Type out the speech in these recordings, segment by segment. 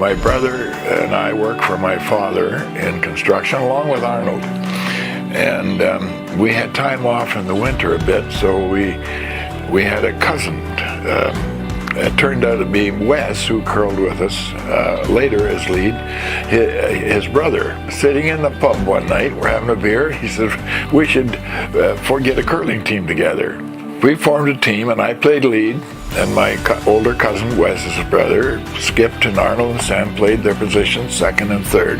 My brother and I worked for my father in construction along with Arnold. And we had time off in the winter a bit, so we had a cousin. It turned out to be Wes, who curled with us later as lead, his brother. Sitting in the pub one night, we're having a beer, he said, we should get a curling team together. We formed a team, and I played lead, and my older cousin, Wes's brother, Skip and Arnold and Sam played their positions, second and third.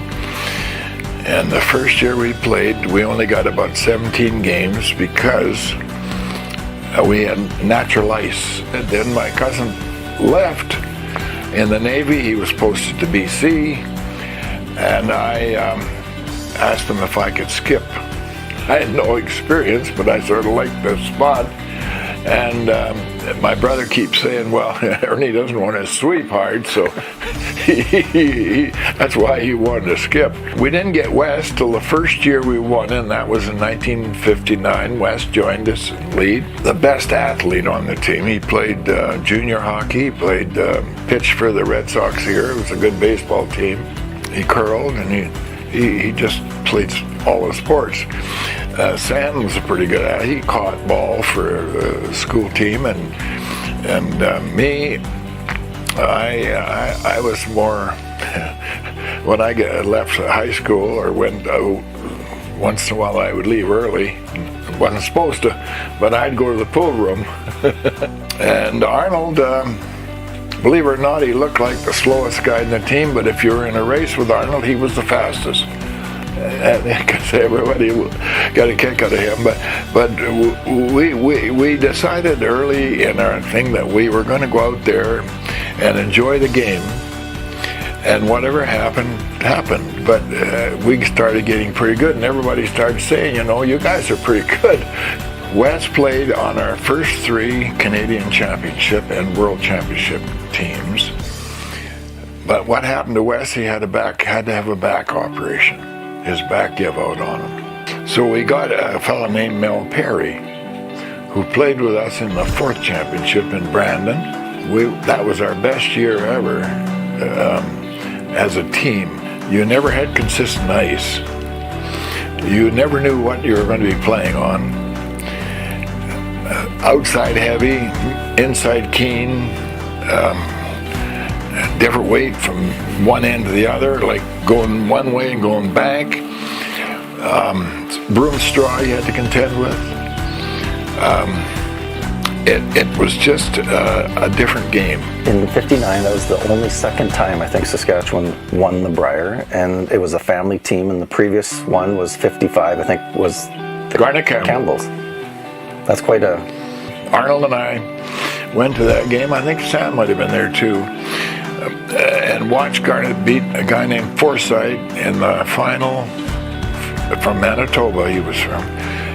And the first year we played, we only got about 17 games because we had natural ice. And then my cousin left in the Navy. He was posted to BC, and I asked him if I could skip. I had no experience, but I sort of liked the spot. And my brother keeps saying, well, Ernie doesn't want to sweep hard, so that's why he wanted to skip. We didn't get Wes till the first year we won, and that was in 1959. Wes joined us in lead. The best athlete on the team. He played junior hockey, played pitched for the Red Sox here. It was a good baseball team. He curled, and he just played all the sports. Sam was a pretty good athlete. He caught ball for the school team, and me, I was more, when I left high school or went, once in a while I would leave early. Wasn't supposed to, but I'd go to the pool room. And Arnold, believe it or not, he looked like the slowest guy in the team, but if you were in a race with Arnold, he was the fastest. Because everybody got a kick out of him, but we decided early in our thing that we were going to go out there and enjoy the game, and whatever happened. But we started getting pretty good, and everybody started saying, you know, you guys are pretty good. Wes played on our first 3 Canadian Championship and World Championship teams. But what happened to Wes? He had to have a back operation. His back gave out on him. So we got a fellow named Mel Perry, who played with us in the 4th championship in Brandon. That was our best year ever as a team. You never had consistent ice. You never knew what you were going to be playing on. Outside heavy, inside keen, different weight from one end to the other, like going one way and going back. Broom straw you had to contend with. It was just a different game. In '59, that was the only second time I think Saskatchewan won the Brier, and it was a family team, and the previous one was '55, I think, was the Garnet Campbells. That's quite a... Arnold and I went to that game. I think Sam might have been there too. And watched Garnet beat a guy named Forsyth in the final, from Manitoba he was from,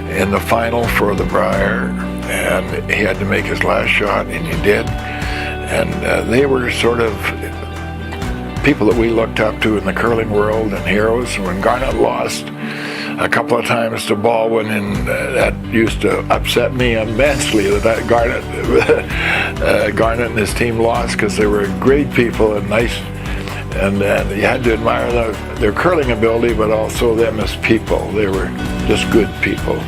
in the final for the Brier, and he had to make his last shot, and he did. And they were sort of people that we looked up to in the curling world and heroes. And when Garnet lost a couple of times to Baldwin, and that used to upset me immensely that Garnet and his team lost, because they were great people and nice, and you had to admire their curling ability, but also them as people. They were just good people.